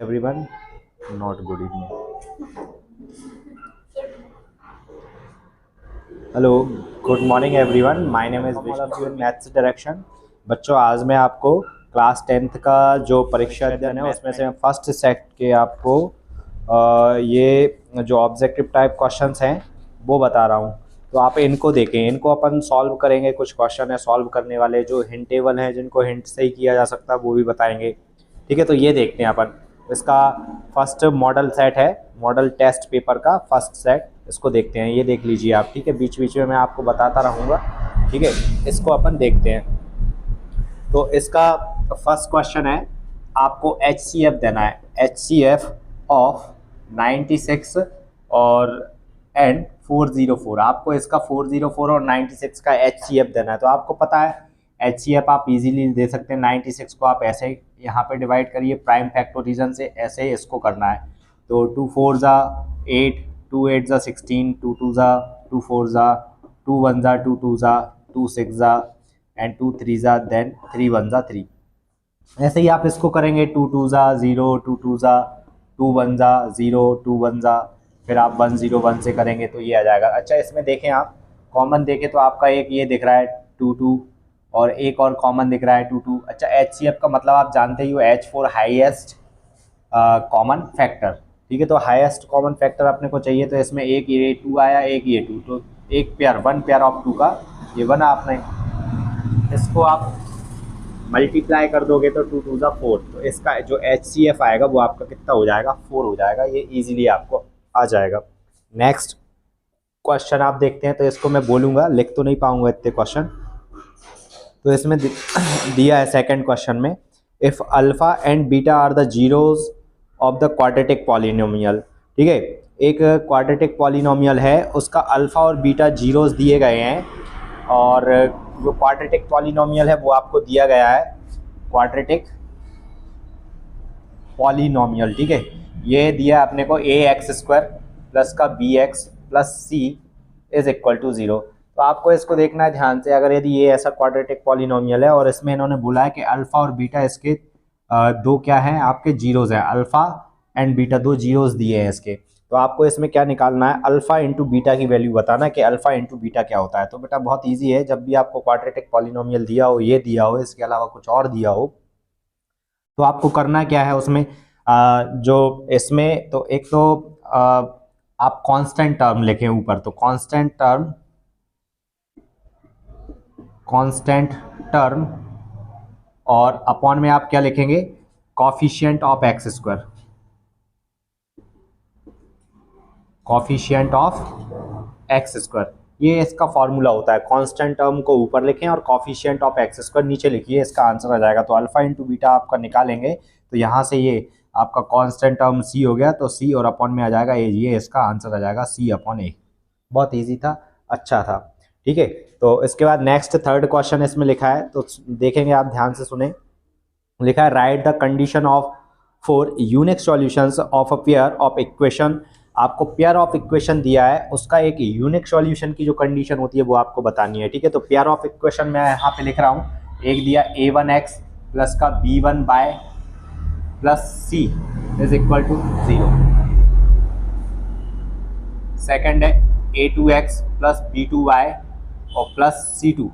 everyone, not good evening. Hello, good morning everyone. My name is Vishnu in maths direction. बच्चों, आज मैं आपको class 10th का जो परीक्षा अध्ययन है उसमें से मैं फर्स्ट सेट के आपको ये जो ऑब्जेक्टिव टाइप क्वेश्चंस हैं वो बता रहा हूँ. तो आप इनको देखें, इनको अपन सॉल्व करेंगे. कुछ क्वेश्चन है सॉल्व करने वाले जो हिंटेबल हैं, जिनको हिंट से ही किया जा सकता है, वो भी बताएंगे. ठीक है, तो ये देखते हैं अपन. इसका फर्स्ट मॉडल सेट है, मॉडल टेस्ट पेपर का फर्स्ट सेट. इसको देखते हैं, ये देख लीजिए आप. ठीक है, बीच बीच में मैं आपको बताता रहूँगा. ठीक है, इसको अपन देखते हैं. तो इसका फर्स्ट क्वेश्चन है, आपको HCF देना है. HCF ऑफ 96 और एंड 404. आपको इसका 404 और 96 का HCF देना है. तो आपको पता है HCF आप इजीली दे सकते हैं. 96 को आप ऐसे यहाँ पे डिवाइड करिए प्राइम फैक्टोरिजन से, ऐसे ही इसको करना है. तो 2 4 ज़ा 8, 2 8 ज़ा 16, 2 2 ज़ा 2 4 ज़ा 2 1 ज़ा 2 2 ज़ा 2 6 ज़ा एंड 2 3 ज़ा देन 3 1 ज़ा 3. ऐसे ही आप इसको करेंगे. 2 2 ज़ा 0, 2 2 ज़ा 2 1 ज़ा 0, 2 1 ज़ा, फिर आप 1 0 1 से करेंगे तो ये आ जाएगा. अच्छा, इसमें देखें आप कॉमन देखें तो आपका एक ये दिख रहा है 2 2 और एक और कॉमन दिख रहा है 2 2. अच्छा, HCF का मतलब आप जानते ही हो, H for highest common factor. ठीक है, तो हाईएस्ट कॉमन फैक्टर अपने को चाहिए. तो इसमें एक ये 2 आया, एक ये 2, तो एक पेयर, वन पेयर ऑफ 2 का ये 1 आपने इसको आप मल्टीप्लाई कर दोगे तो 2 2 ज़ा 4. तो इसका जो HCF आएगा वो आपका कितना हो जाएगा, 4 हो जाएगा. ये इजीली आपको आ जाएगा. नेक्स्ट क्वेश्चन आप देखते हैं. तो इसको मैं बोलूँगा, लिख तो नहीं पाऊँगा इतने क्वेश्चन. तो इसमें दिया है सेकंड क्वेश्चन में, if alpha and beta are the zeros of the quadratic polynomial. ठीक है, एक क्वाड्रेटिक पॉलिनोमियल है, उसका अल्फ़ा और बीटा जीरोज दिए गए हैं. और जो क्वाड्रेटिक पॉलिनोमियल है वो आपको दिया गया है क्वाड्रेटिक पॉलिनोमियल. ठीक है, ये दिया अपने को ax² प्लस का bx plus c is equal to 0. तो आपको इसको देखना है ध्यान से. अगर यदि ये ऐसा क्वाड्रेटिक पॉलिनोमियल है और इसमें इन्होंने बोला है कि अल्फ़ा और बीटा इसके दो क्या हैं, आपके जीरोज़ हैं. अल्फ़ा एंड बीटा दो जीरोज़ दिए हैं इसके. तो आपको इसमें क्या निकालना है, अल्फ़ा इंटू बीटा की वैल्यू बताना कि अल्फ़ा इंटू बीटा क्या होता है. तो बेटा बहुत ईजी है. जब भी आपको क्वाड्रेटिक पॉलिनोमियल दिया हो, ये दिया हो, इसके अलावा कुछ और दिया हो, तो आपको करना क्या है उसमें, जो इसमें तो एक तो आप कांस्टेंट टर्म लिखें ऊपर. तो कांस्टेंट टर्म और अपॉन में आप क्या लिखेंगे, coefficient of x². Coefficient of x², ये इसका फॉर्मूला होता है. कांस्टेंट टर्म को ऊपर लिखें और कॉफिशिएंट ऑफ x² नीचे लिखिए, इसका आंसर आ जाएगा. तो अल्फा इंटू बीटा आपका निकालेंगे तो यहाँ से ये आपका कांस्टेंट टर्म c हो गया, तो c और अपॉन में आ जाएगा a. ये इसका आंसर आ जाएगा c/a. बहुत ईजी था, अच्छा था. ठीक है, तो इसके बाद नेक्स्ट थर्ड क्वेश्चन इसमें लिखा है, तो देखेंगे आप ध्यान से सुने. लिखा है right the condition of for unique solutions of a pair of equation. आपको पेयर ऑफ इक्वेशन दिया है, उसका एक यूनिक सॉल्यूशन की जो कंडीशन होती है वो आपको बतानी है. ठीक है, तो पेयर ऑफ इक्वेशन मैं यहाँ पे लिख रहा हूँ. एक दिया a1x प्लस का b1 by plus c is equal to 0. Second है a2x प्लस b2y और plus c2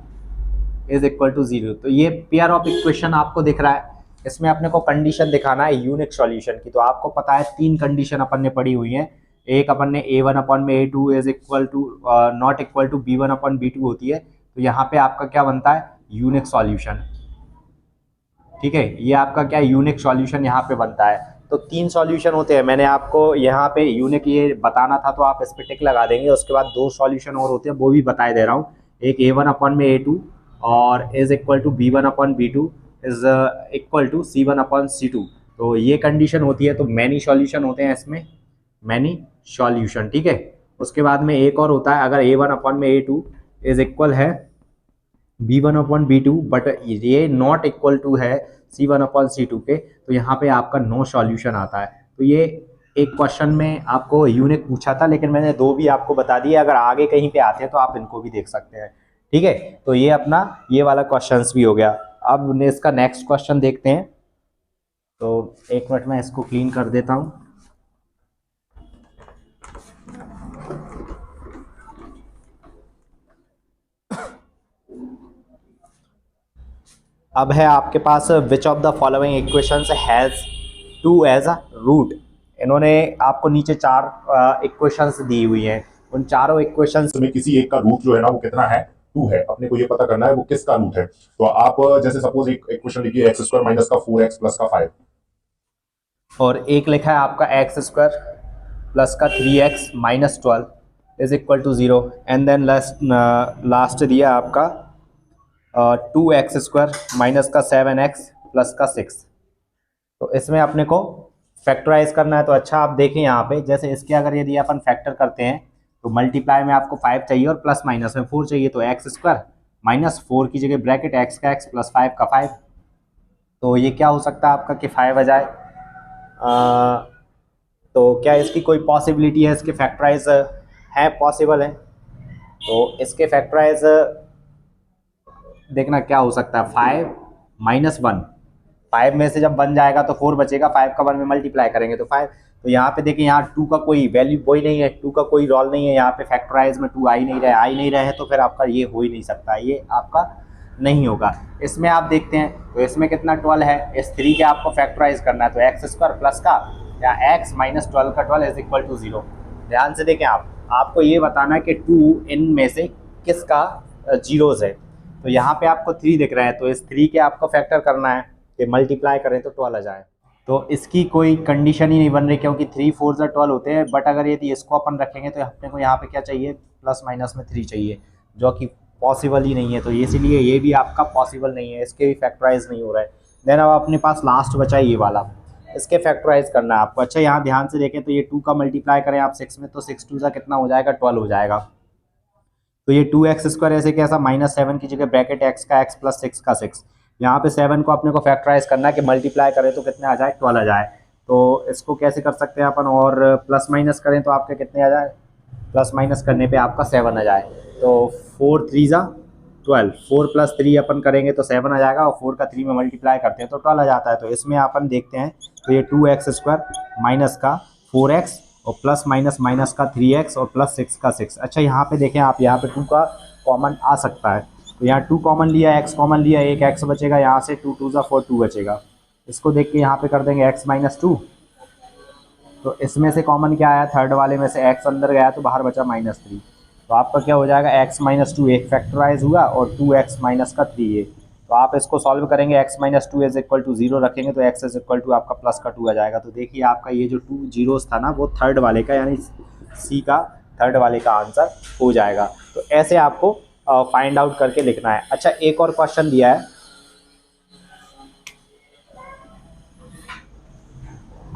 is equal to 0. तो ये पेयर ऑफ इक्वेशन आपको दिख रहा है. इसमें अपने को कंडीशन दिखाना है यूनिक सॉल्यूशन की. तो आपको पता है 3 कंडीशन अपन ने पढ़ी हुई हैं. एक अपन ने a1 अपॉन में a2 is equal to not equal to b1 upon b2 होती है. तो यहाँ पे आपका क्या बनता है, यूनिक सॉल्यूशन. ठीक है, ये आपका क्या यूनिक सॉल्यूशन यहाँ पे बनता है. तो 3 सॉल्यूशन होते हैं. मैंने आपको यहाँ पे यूनिक ये बताना था तो आप इस पर टिक लगा देंगे. उसके बाद 2 सॉल्यूशन और होते हैं, वो भी बताए दे रहा हूँ. एक a1 अपॉन में a2 और is equal to b1 upon b2 is equal to c1 upon c2. तो ये कंडीशन होती है. तो मैनी सॉल्यूशन होते हैं इसमें, मैनी सॉल्यूशन. ठीक है, उसके बाद में एक और होता है, अगर a1 अपॉन में a2 इज इक्वल है b1 अपॉन b2 बट ये नॉट इक्वल टू है c1 अपॉन c2 के, तो यहाँ पे आपका नो सॉल्यूशन आता है. तो ये एक क्वेश्चन में आपको यूनिक पूछा था, लेकिन मैंने 2 भी आपको बता दिए. अगर आगे कहीं पे आते हैं तो आप इनको भी देख सकते हैं. ठीक है, तो ये अपना ये वाला क्वेश्चन भी हो गया. अब इसका नेक्स्ट क्वेश्चन देखते हैं. तो 1 मिनट में इसको क्लीन कर देता हूँ। अब है आपके पास which of the following equations has 2 as a root. इन्होंने आपको नीचे 4 इक्वेशंस दी हुई हैं, उन चारों इक्वेशंस में किसी एक का रूट जो है ना वो कितना है, 2 है। अपने को ये पता करना है वो किसका रूट है। तो आप जैसे सपोज एक इक्वेशन लिखिए एक्स स्क्वायर माइनस का 4x प्लस का 5, और एक लिखा है आपका एक्स स्क्वायर प्लस का 3x minus 12 is equal to 0, and then last दिया आपका 2x स्क्वायर माइनस का 7x प्लस का 6। तो इसमें अपने को फैक्टराइज करना है। तो अच्छा आप देखें यहाँ पे, जैसे इसके अगर यदि अपन फैक्टर करते हैं तो मल्टीप्लाई में आपको 5 चाहिए और प्लस माइनस में 4 चाहिए। तो एक्स स्क्वायर माइनस 4 की जगह ब्रैकेट एक्स का एक्स प्लस 5 का 5। तो ये क्या हो सकता है आपका कि 5 आ जाए। तो क्या इसकी कोई पॉसिबिलिटी है, इसके फैक्टराइज है, पॉसिबल है। तो इसके फैक्टराइज देखना क्या हो सकता है, 5 माइनस 1। 5 में से जब 1 जाएगा तो 4 बचेगा, 5 का 1 में मल्टीप्लाई करेंगे तो 5। तो यहाँ पे देखिए, यहाँ 2 का कोई वैल्यू कोई नहीं है, 2 का कोई रोल नहीं है यहाँ पे। फैक्टराइज में 2 आ ही नहीं रहे तो फिर आपका ये हो ही नहीं सकता, ये आपका नहीं होगा। इसमें आप देखते हैं तो इसमें कितना 12 है, इस 3 के आपको फैक्टराइज करना है। तो एक्स स्क्वायर प्लस का या एक्स माइनस 12 का 12 इज इक्वल टू 0। ध्यान से देखें, आपको ये बताना है कि 2 इन में से किसका जीरोज है। तो यहाँ पे आपको 3 दिख रहा है, तो इस 3 के आपको फैक्टर करना है कि मल्टीप्लाई करें तो 12 आ जाए। तो इसकी कोई कंडीशन ही नहीं बन रही, क्योंकि 3 4 12 होते हैं। बट अगर यदि इसको अपन रखेंगे तो अपने को यहाँ पे क्या चाहिए, प्लस माइनस में 3 चाहिए, जो कि पॉसिबल ही नहीं है। तो इसीलिए ये भी आपका पॉसिबल नहीं है, इसके भी फैक्टराइज नहीं हो रहा है। देन अब अपने पास लास्ट बचा ये वाला, इसके फैक्टराइज करना है आपको। अच्छा यहाँ ध्यान से देखें तो ये 2 का मल्टीप्लाई करें आप 6 में तो 6 2 का कितना हो जाएगा, 12 हो जाएगा। तो ये 2x स्क्वायर ऐसे कैसा, माइनस 7 की जगह ब्रैकेट x का x प्लस 6 का 6। यहाँ पे 7 को अपने को फैक्टराइज करना है कि मल्टीप्लाई करें तो कितने आ जाए, 12 आ जाए। तो इसको कैसे कर सकते हैं अपन, और प्लस माइनस करें तो आपके कितने आ जाए, प्लस माइनस करने पे आपका 7 आ जाए। तो 4 3 जा 12, 4 प्लस 3 अपन करेंगे तो 7 आ जाएगा, और 4 का 3 में मल्टीप्लाई करते हैं तो 12 आ जाता है। तो इसमें अपन देखते हैं तो ये 2x स्क्वायर माइनस का 4x और प्लस माइनस माइनस का 3x और प्लस 6 का 6। अच्छा यहाँ पे देखें आप, यहाँ पे 2 का कॉमन आ सकता है। तो यहाँ 2 कॉमन लिया, x कॉमन लिया, एक x बचेगा यहाँ से, 2 2 4 2 बचेगा। इसको देख के यहाँ पे कर देंगे x माइनस 2। तो इसमें से कॉमन क्या आया, थर्ड वाले में से x अंदर गया तो बाहर बचा माइनस 3। तो आपका क्या हो जाएगा, x माइनस 2 एक फैक्टराइज हुआ और 2x माइनस का 3 है। तो आप इसको सॉल्व करेंगे, x minus 2 is equal to 0 रखेंगे तो x इज इक्वल टू आपका प्लस का 2 आ जाएगा। तो देखिए आपका ये जो 2 जीरोस था ना, वो थर्ड वाले का यानी सी का थर्ड वाले का आंसर हो जाएगा। तो ऐसे आपको फाइंड आउट करके लिखना है। अच्छा एक और क्वेश्चन दिया है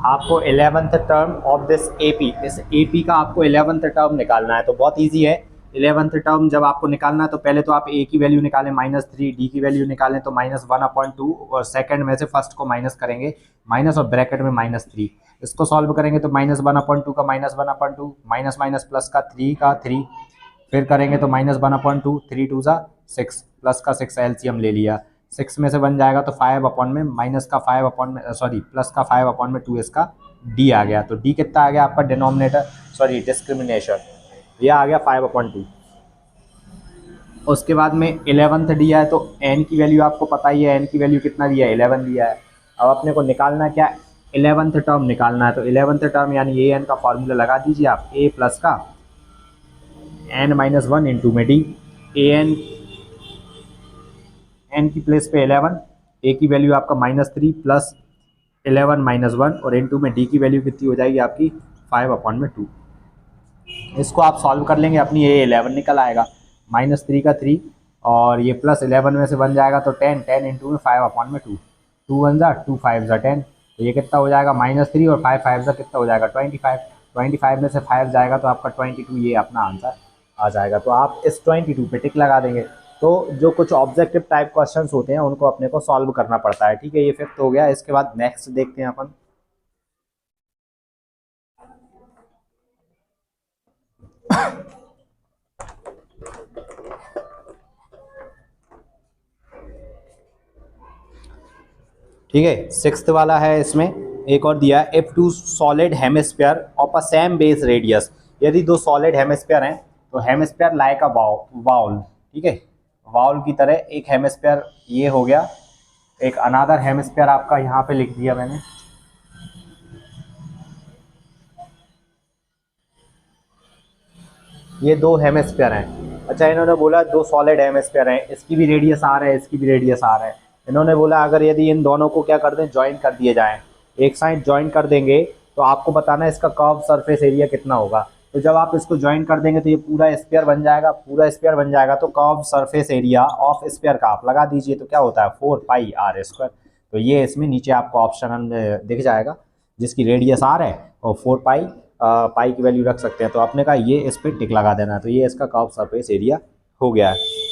आपको, 11th term of this AP, इस एपी का आपको 11th टर्म निकालना है। तो बहुत इजी है। 11th टर्म जब आपको निकालना है तो पहले तो आप ए की वैल्यू निकालें -3, डी की वैल्यू निकालें तो -1/2, और सेकंड में से फर्स्ट को माइनस करेंगे, माइनस और ब्रैकेट में -3। इसको सॉल्व करेंगे तो -1/2 का -1/2, माइनस माइनस प्लस का 3 का 3, फिर करेंगे तो -1/2, 3 2 6, प्लस का 6 एलसीएम ले लिया, 6 में से बन जाएगा तो 5 अपॉन में माइनस का 5 अपॉन में सॉरी प्लस का 5 अपॉन में 2 इसका डी आ गया। तो डी कितना आ गया आपका, डिनोमिनेटर सॉरी डिस्क्रिमिनेशन, यह आ गया 5/2। उसके बाद में 11th दिया है तो एन की वैल्यू आपको पता ही है, एन की वैल्यू कितना दिया है, 11 दिया है। अब अपने को निकालना क्या, 11th टर्म निकालना है। तो 11th टर्म यानी ए एन का फॉर्मूला लगा दीजिए आप, ए प्लस का एन माइनस 1 इंटू में डी। ए एन की प्लेस पे 11, ए की वैल्यू आपका -3 प्लस 11 माइनस 1, और इनटू में डी की वैल्यू कितनी हो जाएगी आपकी 5/2। इसको आप सॉल्व कर लेंगे, अपनी ये 11 निकल आएगा, -3 का 3 और ये प्लस 11 में से बन जाएगा तो 10, 10 इंटू में 5/2, 2 1 जा 2 5 जा 10। तो ये कितना हो जाएगा -3 और 5 5 जा कितना हो जाएगा 25, 25 में से 5 जाएगा तो आपका 22, ये अपना आंसर आ जाएगा। तो आप इस 22 पे टिक लगा देंगे। तो जो कुछ ऑब्जेक्टिव टाइप क्वेश्चंस होते हैं उनको अपने को सॉल्व करना पड़ता है। ठीक है, ये फिफ्थ हो गया। इसके बाद नेक्स्ट देखते हैं अपन। ठीक है। सिक्स्थ वाला है, इसमें एक और दिया है, if two solid hemisphere of a same base radius, यदि दो सॉलिड हेमिस्फीयर हैं तो हेमिस्फीयर लाइक अ बाउल, ठीक है, बाउल की तरह एक हेमिस्फीयर ये हो गया, एक अनादर हेमिस्फीयर आपका यहाँ पे लिख दिया मैंने, ये दो हेमिस्फीयर हैं। अच्छा, इन्होंने बोला दो सॉलिड हेमिस्फीयर हैं, इसकी भी रेडियस आर है, इसकी भी रेडियस आर है। इन्होंने बोला अगर यदि इन दोनों को क्या कर दें, ज्वाइन कर दिए जाएं, एक साइड ज्वाइन कर देंगे तो आपको बताना है इसका कर्व सरफेस एरिया कितना होगा। तो जब आप इसको ज्वाइन कर देंगे तो ये पूरा स्फीयर बन जाएगा, पूरा स्फीयर बन जाएगा तो curve surface area of sphere का आप लगा दीजिए, तो क्या होता है 4πr²। तो ये इसमें नीचे आपको ऑप्शन दिख जाएगा, जिसकी रेडियस आर है और 4 पाई की वैल्यू रख सकते हैं। तो आपने कहा ये इस पर टिक लगा देना है, तो ये इसका कर्व सरफेस एरिया हो गया है।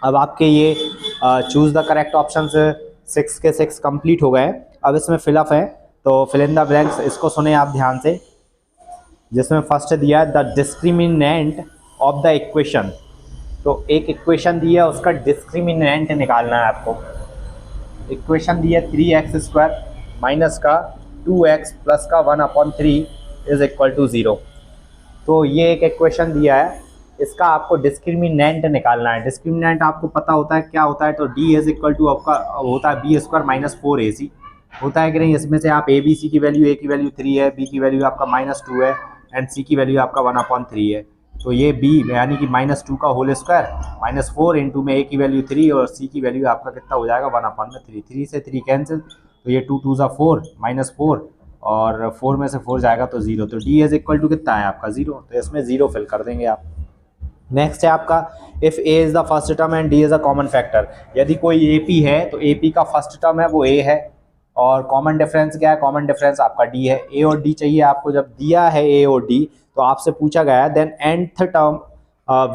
अब आपके ये चूज़ द करेक्ट ऑप्शन 6 के 6 कंप्लीट हो गए। अब इसमें फिलअप है, तो फिल इन द ब्लैंक्स, इसको सुने आप ध्यान से, जिसमें फर्स्ट दिया है the discriminant of the equation. तो एक इक्वेशन दी है, उसका डिस्क्रिमिनेंट निकालना है आपको। इक्वेशन दी है 3x² माइनस का 2x प्लस का 1/3 इज इक्वल टू 0। तो ये एक इक्वेशन दिया है, इसका आपको डिस्क्रिमिनेंट निकालना है। डिस्क्रिमिनेंट आपको पता होता है क्या होता है, तो d इज इक्वल टू आपका होता है b² माइनस 4ac होता है कि नहीं। इसमें से आप a b c की वैल्यू, a की वैल्यू 3 है, b की वैल्यू आपका -2 है एंड c की वैल्यू आपका 1/3 है। तो ये b यानी कि -2 का होल स्क्वायर -4 इंटू में a की वैल्यू 3 और c की वैल्यू आपका कितना हो जाएगा 1/3। 3 से 3 कैंसिल, तो ये 2 2 ज़ा 4 -4 और 4 में से 4 जाएगा तो 0। तो d इज इक्वल टू कितना है आपका 0, तो इसमें 0 फिल कर देंगे आप। नेक्स्ट है आपका if a is the first term and d is a common factor. यदि कोई AP है तो AP का फर्स्ट टर्म है वो a है और कॉमन डिफरेंस क्या है, कॉमन डिफरेंस आपका d है। a और d चाहिए आपको, जब दिया है a और d तो आपसे पूछा गया है then nth term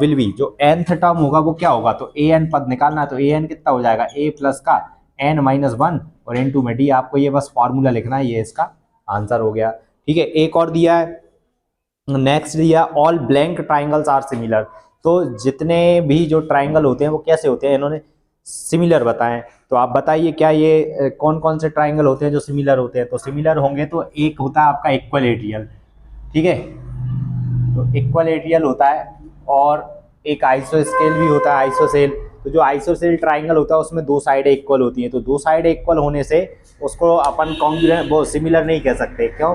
will be, जो nth टर्म होगा वो क्या होगा, तो an पद निकालना है। तो an कितना हो जाएगा a प्लस का n-1 और n2 में d, आपको ये बस फार्मूला लिखना है, ये इसका आंसर हो गया। ठीक है, एक और दिया है, नेक्स्ट दिया all blank triangles are similar. तो जितने भी जो ट्राइंगल होते हैं वो कैसे होते हैं, इन्होंने सिमिलर बताएं। तो आप बताइए क्या ये कौन कौन से ट्राइंगल होते हैं जो सिमिलर होते हैं। तो सिमिलर होंगे तो एक होता है आपका इक्वलेट्रियल, ठीक है, तो इक्वलेट्रियल होता है, और एक आइसोस्केल भी होता है, आइसोसेल। तो जो आइसोसेल ट्राइंगल होता है उसमें दो साइडें इक्वल होती हैं, तो दो साइडें इक्वल होने से उसको अपन कॉन्ग्रुएंट वो सिमिलर नहीं कह सकते। क्यों?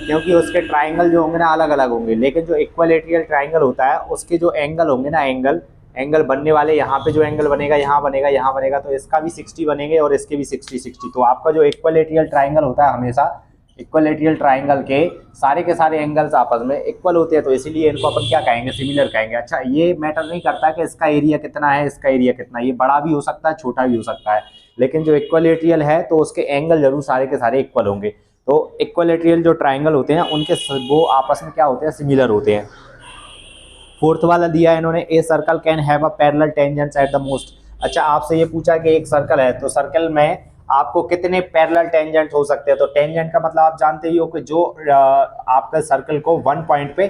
क्योंकि उसके ट्राइंगल जो होंगे ना अलग अलग होंगे। लेकिन जो इक्वलेट्रियल ट्राइंगल होता है उसके जो एंगल होंगे ना, एंगल बनने वाले, यहाँ पे जो एंगल बनेगा, यहाँ बनेगा, यहाँ बनेगा, तो इसका भी 60 बनेंगे और इसके भी 60। तो आपका जो इक्वलेट्रियल ट्राइंगल होता है, हमेशा इक्वलेट्रियल ट्राइंगल के सारे एंगल्स आपस में इक्वल होते हैं, तो इसीलिए इनको अपन क्या कहेंगे, सिमिलर कहेंगे। अच्छा, ये मैटर नहीं करता कि इसका एरिया कितना है, इसका एरिया कितना है, ये बड़ा भी हो सकता है, छोटा भी हो सकता है, लेकिन जो इक्वलेट्रियल है तो उसके एंगल जरूर सारे के सारे इक्वल होंगे। तो इक्वलेट्रियल जो ट्राइंगल होते हैं उनके वो आपस में क्या होते हैं, सिमिलर होते हैं। फोर्थ वाला दिया है इन्होंने, a circle can have a parallel tangents at the most. अच्छा, आपसे ये पूछा कि एक सर्कल है तो सर्कल में आपको कितने पैरेलल टेंजेंट हो सकते हैं। तो टेंजेंट का मतलब आप जानते ही हो कि जो आपका सर्कल को वन पॉइंट पे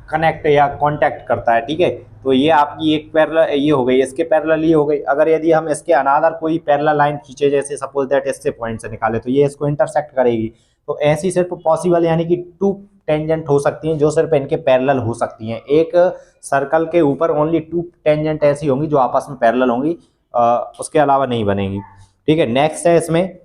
कनेक्ट या कांटेक्ट करता है, ठीक है। तो ये आपकी एक पैरेलल ये हो गई, इसके पैरेलल ये हो गई। अगर यदि हम इसके अनादर कोई पैरेलल लाइन खींचे, जैसे सपोज दैट इससे पॉइंट से निकाले, तो ये इसको इंटरसेक्ट करेगी। तो ऐसी सिर्फ पॉसिबल यानी कि 2 टेंजेंट हो सकती हैं जो सिर्फ इनके पैरेलल हो सकती हैं। एक सर्कल के ऊपर ओनली 2 टेंजेंट ऐसी होंगी जो आपस में पैरेलल होंगी, उसके अलावा नहीं बनेंगी, ठीक है। नेक्स्ट है इसमें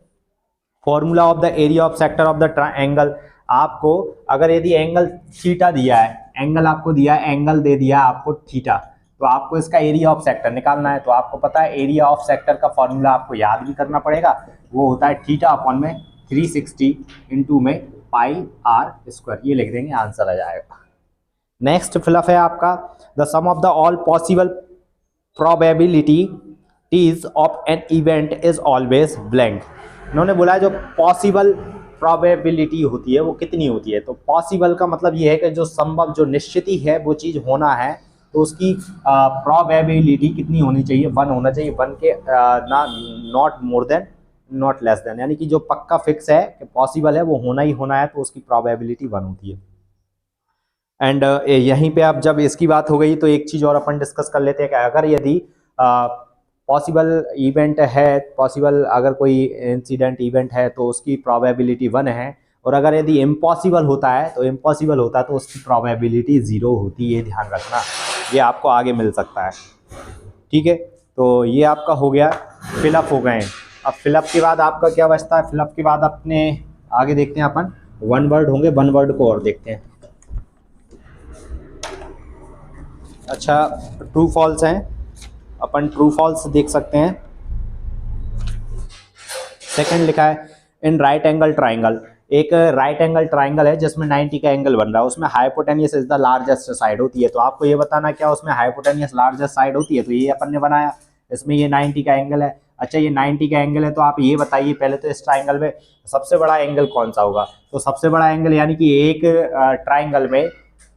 formula of the area of sector of the triangle. आपको अगर यदि एंगल थीटा दिया है, एंगल आपको दिया है, एंगल दे दिया आपको थीटा, तो आपको इसका एरिया ऑफ सेक्टर निकालना है। तो आपको पता है एरिया ऑफ सेक्टर का फॉर्मूला आपको याद भी करना पड़ेगा, वो होता है थीटा अपॉन में 360 इंटू में πr²। ये लिख देंगे, आंसर आ जाएगा। नेक्स्ट फिलअप है आपका the sum of the all possible probabilities of an event is always blank. इन्होंने बोला है जो पॉसिबल प्रोबेबिलिटी होती है वो कितनी होती है। तो पॉसिबल का मतलब ये है कि जो संभव, जो निश्चित ही है वो चीज़ होना है, तो उसकी प्रोबेबिलिटी कितनी होनी चाहिए, 1 होना चाहिए। 1 के ना not more than not less than, यानी कि जो पक्का फिक्स है कि पॉसिबल है वो होना ही होना है, तो उसकी प्रोबेबिलिटी 1 होती है। एंड यहीं पे आप जब इसकी बात हो गई तो एक चीज़ और अपन डिस्कस कर लेते हैं कि अगर यदि पॉसिबल इवेंट है, पॉसिबल अगर कोई इंसिडेंट इवेंट है तो उसकी प्रोबेबिलिटी 1 है, और अगर यदि इम्पॉसिबल होता है तो उसकी प्रोबेबिलिटी 0 होती है, ध्यान रखना, ये आपको आगे मिल सकता है। ठीक है, तो ये आपका हो गया, फिलअप हो गए। अब फिलअप के बाद आपका क्या बचता है, फिलअप के बाद अपने आगे देखते हैं अपन, वन वर्ड होंगे, वन वर्ड को और देखते हैं। अच्छा, ट्रू फॉल्स हैं, अपन ट्रू फॉल्स देख सकते हैं। सेकंड लिखा है इन राइट एंगल ट्राइंगल, एक राइट एंगल ट्राइंगल है जिसमें 90 का एंगल बन रहा है, उसमें hypotenuse is the largest side होती है। तो आपको ये बताना क्या उसमें हाइपोटेनियस लार्जेस्ट साइड होती है, तो ये अपन ने बनाया, इसमें ये 90 का एंगल है। अच्छा, ये 90 का एंगल है, तो आप ये बताइए पहले तो इस ट्राइंगल में सबसे बड़ा एंगल कौन सा होगा। तो सबसे बड़ा एंगल यानी कि एक ट्राइंगल में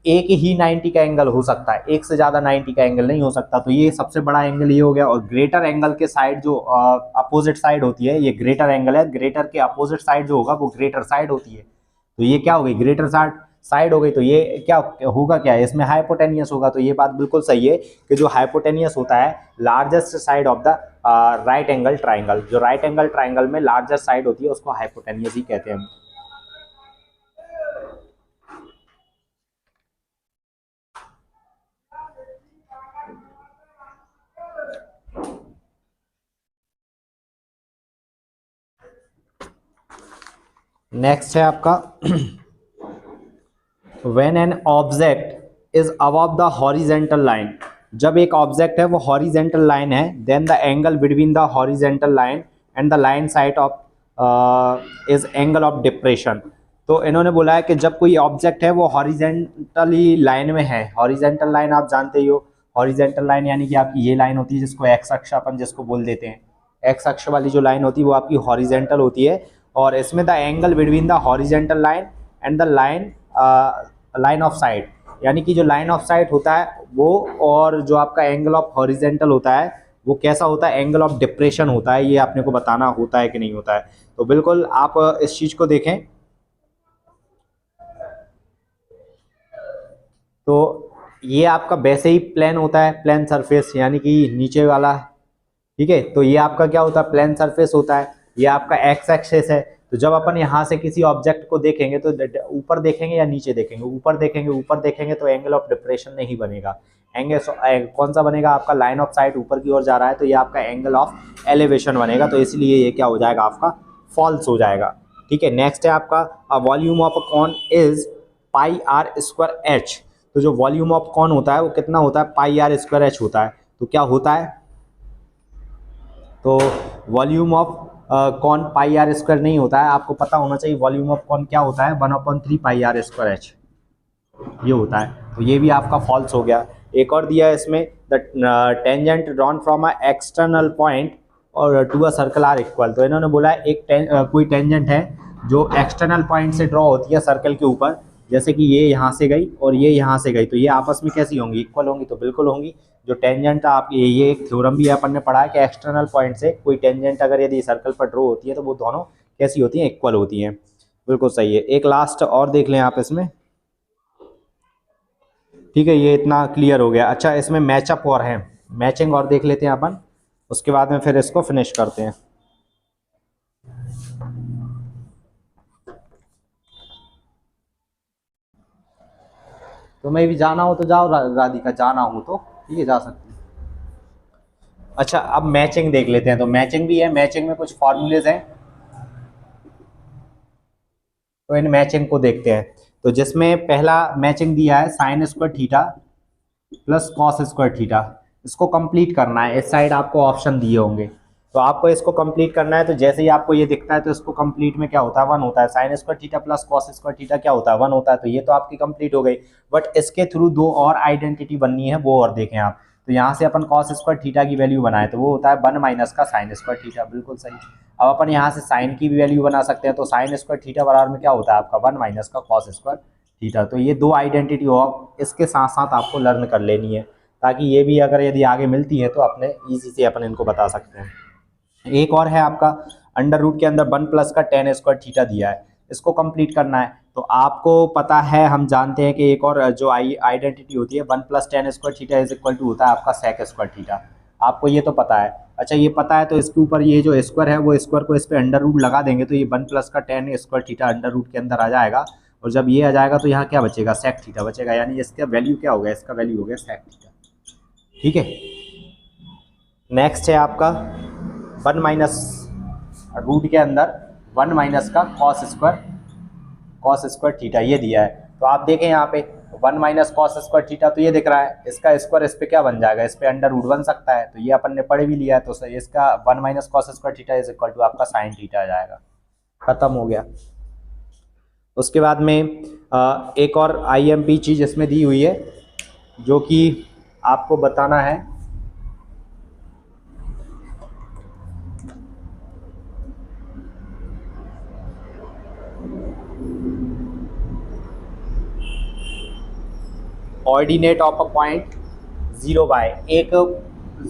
एक ही 90 का एंगल हो सकता है, एक से ज़्यादा 90 का एंगल नहीं हो सकता। तो ये सबसे बड़ा एंगल ये हो गया। और ग्रेटर एंगल के साइड जो अपोजिट साइड होती है, ये ग्रेटर एंगल है, ग्रेटर के अपोजिट साइड जो होगा वो ग्रेटर साइड होती है। तो ये क्या हो गई, ग्रेटर साइड हो गई। तो ये क्या होगा, क्या है इसमें हाइपोटेनियस होगा। तो ये बात बिल्कुल सही है कि जो हाइपोटेनियस होता है largest side of the right angle triangle, जो राइट एंगल ट्राइंगल में लार्जेस्ट साइड होती है उसको हाइपोटेनियस ही कहते हैं। नेक्स्ट है आपका when an object is above the horizontal line, जब एक ऑब्जेक्ट है वो हॉरिजेंटल लाइन है, then the angle between the horizontal line and the line side of is angle of depression. तो इन्होंने बोला है कि जब कोई ऑब्जेक्ट है वो हॉरिजेंटली लाइन में है, हॉरिजेंटल लाइन आप जानते ही हो, हॉरिजेंटल लाइन यानी कि आपकी ये लाइन होती है जिसको एक्स अक्ष अपन जिसको बोल देते हैं, एक्स अक्ष वाली जो लाइन होती है वो आपकी हॉरिजेंटल होती है। और इसमें the angle between the horizontal line and the line of side, यानी कि जो लाइन ऑफ साइड होता है वो, और जो आपका एंगल ऑफ हॉरिजेंटल होता है वो कैसा होता है, एंगल ऑफ डिप्रेशन होता है। ये आपने को बताना होता है कि नहीं होता है। तो बिल्कुल आप इस चीज को देखें। तो ये आपका वैसे ही प्लेन होता है, प्लेन सरफेस यानी कि नीचे वाला, ठीक है। तो ये आपका क्या होता है, प्लेन सरफेस होता है, ये आपका एक्स एक्सिस है। तो जब अपन यहाँ से किसी ऑब्जेक्ट को देखेंगे तो ऊपर देखेंगे या नीचे देखेंगे, ऊपर देखेंगे तो एंगल ऑफ डिप्रेशन नहीं बनेगा, एंगल कौन सा बनेगा, आपका लाइन ऑफ साइट ऊपर की ओर जा रहा है तो ये आपका एंगल ऑफ एलिवेशन बनेगा। तो इसलिए ये क्या हो जाएगा, आपका फॉल्स हो जाएगा। ठीक है, नेक्स्ट है आपका volume of a cone is pi r square h. तो जो वॉल्यूम ऑफ कॉन होता है वो कितना होता है, पाई आर स्क्वायर एच होता है। तो क्या होता है, तो volume of cone pi r square नहीं होता है, आपको पता होना चाहिए वॉल्यूम ऑफ कॉन क्या होता है, 1/3 पाई आर स्क्वायर एच ये होता है। तो ये भी आपका फॉल्स हो गया। एक और दिया है इसमें, the tangent drawn from a external point और to a circle are equal. तो इन्होंने बोला है कोई टेंजेंट है जो एक्सटर्नल पॉइंट से ड्रॉ होती है सर्कल के ऊपर, जैसे कि ये यहाँ से गई और ये यहाँ से गई, तो ये आपस में कैसी होंगी, इक्वल होंगी। तो बिल्कुल होंगी। जो टेंजेंट आप ये एक थ्योरम भी अपन ने पढ़ा है कि एक्सटर्नल पॉइंट से कोई टेंजेंट अगर यदि सर्कल पर ड्रॉ होती है तो वो दोनों कैसी होती हैं, इक्वल होती हैं। बिल्कुल सही है। एक लास्ट और देख लें आप इसमें, ठीक है, ये इतना क्लियर हो गया। अच्छा, इसमें मैचअप और है, मैचिंग और देख लेते हैं अपन, उसके बाद में फिर इसको फिनिश करते हैं। तुम्हें भी जाना हो तो जाओ राधिका, जाना हो तो ठीक है, जा सकती है। अच्छा, अब मैचिंग देख लेते हैं। तो मैचिंग भी है, मैचिंग में कुछ फॉर्मूलेज हैं, तो इन मैचिंग को देखते हैं। तो जिसमें पहला मैचिंग दिया है sine square theta plus cos square theta, इसको कंप्लीट करना है। इस साइड आपको ऑप्शन दिए होंगे, तो आपको इसको कंप्लीट करना है। तो जैसे ही आपको ये दिखता है तो इसको कंप्लीट में क्या होता है, 1 होता है। Sine square theta plus cos square theta क्या होता है, 1 होता है। तो ये तो आपकी कंप्लीट हो गई, बट इसके थ्रू 2 और आइडेंटिटी बननी है, वो और देखें आप। तो यहाँ से अपन कॉस स्क्वायर थीटा की वैल्यू बनाए तो वो होता है 1 माइनस का साइन स्क्वायर थीटा, बिल्कुल सही। अब अपन यहाँ से साइन की भी वैल्यू बना सकते हैं, तो साइन स्क्वायर थीटा बराबर में क्या होता है आपका 1 माइनस का कॉस स्क्वायर थीटा। तो ये 2 आइडेंटिटी हो, इसके साथ साथ आपको लर्न कर लेनी है, ताकि ये भी अगर यदि आगे मिलती है तो अपने ईजी से अपन इनको बता सकते हैं। एक और है आपका अंडर रूट के अंदर 1 प्लस का tan स्क्वायर थीटा दिया है, इसको कंप्लीट करना है। तो आपको पता है, हम जानते हैं कि एक और जो आइडेंटिटी होती है 1 plus tan square theta is equal to होता है आपका सेक स्क्वायर थीटा, आपको ये तो पता है। अच्छा ये पता है, तो इसके ऊपर ये जो स्क्वायर है वो स्क्वायर को इस पर अंडर रूट लगा देंगे तो ये 1 प्लस का tan square theta under root के अंदर आ जाएगा। और जब ये आ जाएगा तो यहाँ क्या बचेगा, सेक थीटा बचेगा, यानी इसका वैल्यू क्या हो गया, इसका वैल्यू हो गया सेक थीटा। ठीक है, नेक्स्ट है आपका 1 माइनस रूट के अंदर 1 माइनस का कॉस स्क्वायर थीटा ये दिया है। तो आप देखें यहाँ पे 1 माइनस कॉस स्क्वायर थीटा तो ये दिख रहा है, इसका स्क्वायर इस पे क्या बन जाएगा, इस पे अंडर रूट बन सकता है, तो ये अपन ने पढ़ भी लिया है। तो सही इसका 1 minus cos square theta is equal to आपका साइन थीटा आ जाएगा, खत्म हो गया। उसके बाद में एक और IMP चीज़ इसमें दी हुई है जो कि आपको बताना है। Ordinate of a point 0y, एक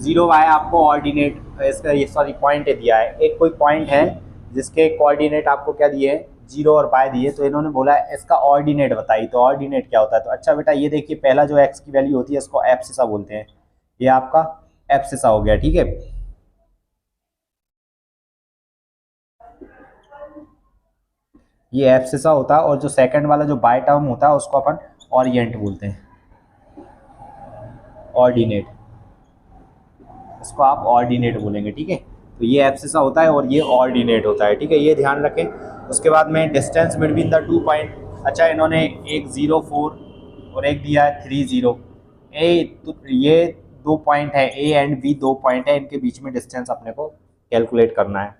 0y आपको ऑर्डिनेट इसका ये सॉरी पॉइंट दिया है। एक कोई पॉइंट है जिसके कोऑर्डिनेट आपको क्या दिए हैं, 0 और y दिए, तो इन्होंने बोला है इसका ऑर्डिनेट बताइए। तो ऑर्डिनेट क्या होता है, तो अच्छा बेटा ये देखिए पहला जो x की वैल्यू होती है इसको एब्सिसा बोलते हैं, ये आपका एब्सिसा हो गया। ठीक है, ये एब्सिसा होता है, और जो सेकंड वाला जो बाय टर्म होता है उसको अपन ऑरिएंट बोलते हैं, ऑर्डिनेट, इसको आप ऑर्डिनेट बोलेंगे। ठीक है, तो ये एब्सिसा होता है और ये ऑर्डिनेट होता है। ठीक है, ये ध्यान रखें। उसके बाद में डिस्टेंस बिटवीन द 2 पॉइंट, अच्छा इन्होंने एक 0 4 और एक दिया है 3 0, तो ये 2 पॉइंट है A एंड B, 2 पॉइंट है, इनके बीच में डिस्टेंस अपने को कैलकुलेट करना है।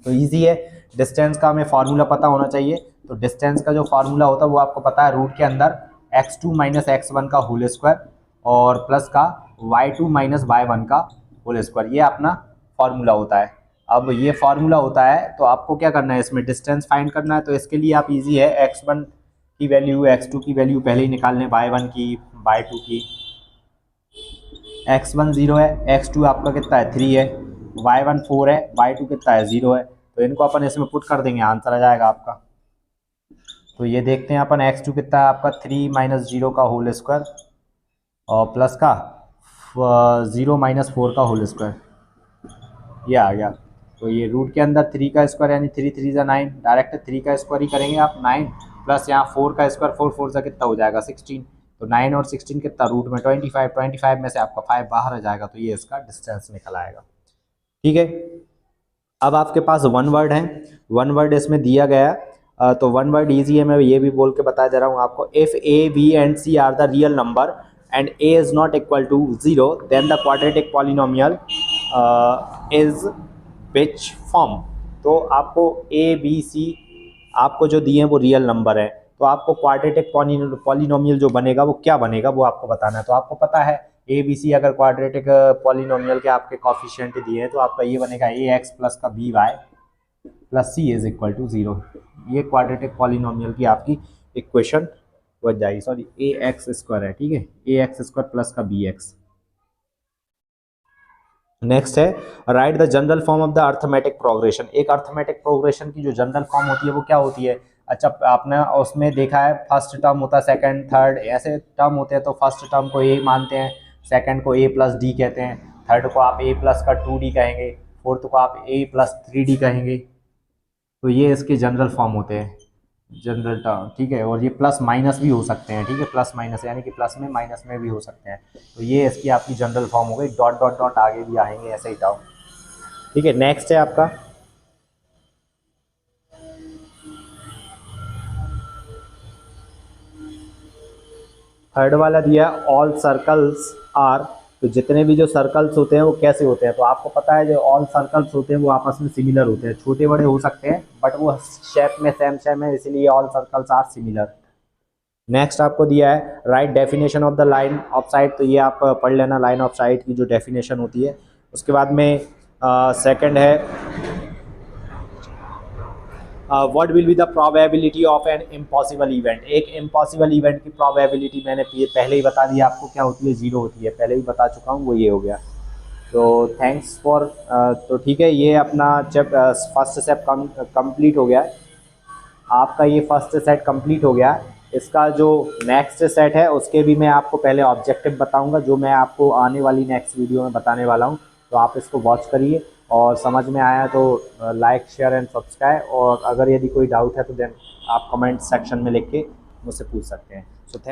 तो इजी है, डिस्टेंस का हमें फार्मूला पता होना चाहिए। तो डिस्टेंस का जो फार्मूला होता है वो आपको पता है, रूट के अंदर x2 माइनस x1 का होल स्क्वायर और प्लस का y2 माइनस y1 का होल स्क्वायर, ये अपना फार्मूला होता है। अब ये फार्मूला होता है तो आपको क्या करना है, इसमें डिस्टेंस फाइंड करना है। तो इसके लिए आप इजी है, x1 की वैल्यू x2 की वैल्यू पहले ही निकाल लें, y1 की y2 की। x1 0 है, x2 आपका कितना है 3 है, y1 4 है, y2 कितना है 0 है, तो इनको अपन इसमें पुट कर देंगे, आंसर आ जाएगा आपका। तो ये देखते हैं अपन, x2 कितना है आपका 3 माइनस 0 का होल स्क्वायर और प्लस का 0 माइनस 4 का होल स्क्वायर, ये आ गया। तो ये रूट के अंदर 3 का स्क्वायर यानी 3 3 जा 9, डायरेक्ट 3 का स्क्वायर ही करेंगे आप 9, प्लस यहाँ 4 का स्क्वायर 4 4 से कितना हो जाएगा 16, तो 9 और 16 कितना रूट में 25, 25 में से आपका 5 बाहर आ जाएगा, तो ये इसका डिस्टेंस निकल आएगा। ठीक है, अब आपके पास वन वर्ड है, वन वर्ड इसमें दिया गया है। तो वन वर्ड ईजी है, मैं ये भी बोल के बता दे रहा हूँ आपको। If A B and C are the real number and A is not equal to 0 then the quadratic polynomial is which form। तो आपको A B C आपको जो दिए हैं वो रियल नंबर है, तो आपको क्वाड्रेटिक पॉलिनोमियल जो बनेगा वो क्या बनेगा वो आपको बताना है। तो आपको पता है ए बी सी अगर क्वाड्रेटिक पॉलिनोमियल के आपके कॉफिशिएंट दिए हैं तो आपका ये बनेगा ए एक्स प्लस का b y plus c is equal to 0। ये क्वाड्रेटिक पॉलिनोमियल की आपकी इक्वेशन बन जाएगी, सॉरी ए एक्स स्क्वायर है। ठीक है, ए एक्स स्क्वायर प्लस का बी एक्स। नेक्स्ट है right the general form of the arithmetic progression. एक अर्थमेटिक प्रोग्रेशन की जो जनरल फॉर्म होती है वो क्या होती है। अच्छा आपने उसमें देखा है फर्स्ट टर्म होता है, सेकंड थर्ड ऐसे टर्म होते हैं, तो फर्स्ट टर्म को ए मानते हैं, सेकंड को ए प्लस डी कहते हैं, थर्ड को आप ए प्लस का 2d कहेंगे, फोर्थ को आप ए प्लस 3d कहेंगे। तो ये इसके जनरल फॉर्म होते हैं, जनरल टर्म। ठीक है, और ये प्लस माइनस भी हो सकते हैं। ठीक है, प्लस माइनस यानी कि प्लस में माइनस में भी हो सकते हैं। तो ये इसकी आपकी जनरल फॉर्म हो गई, डॉट डॉट डॉट आगे भी आएंगे ऐसे ही टर्म। ठीक है, नेक्स्ट है आपका थर्ड वाला दिया ऑल सर्कल्स आर। तो जितने भी जो सर्कल्स होते हैं वो कैसे होते हैं, तो आपको पता है जो ऑल सर्कल्स होते हैं वो आपस में सिमिलर होते हैं, छोटे बड़े हो सकते हैं बट वो शेप में सेम है, इसीलिए all circles are similar. Next आपको दिया है write definition of the line of sight. तो ये आप पढ़ लेना लाइन ऑफ साइट की जो डेफिनेशन होती है। उसके बाद में सेकंड है what will be the probability of an impossible event. एक इम्पॉसिबल इवेंट की प्रोबेबिलिटी मैंने पहले ही बता दिया आपको क्या होती है, 0 होती है, पहले ही बता चुका हूँ, वो ये हो गया। तो थैंक्स फॉर तो ठीक है, ये अपना फर्स्ट सेट कंप्लीट हो गया है आपका, ये फर्स्ट सेट कंप्लीट हो गया। इसका जो नेक्स्ट सेट है उसके भी मैं आपको पहले ऑब्जेक्टिव बताऊंगा, जो मैं आपको आने वाली नेक्स्ट वीडियो में बताने वाला हूँ। तो तो आप इसको वॉच करिए और समझ में आया तो लाइक शेयर एंड सब्सक्राइब, और अगर यदि कोई डाउट है तो देन आप कमेंट सेक्शन में लिख के मुझसे पूछ सकते हैं। सो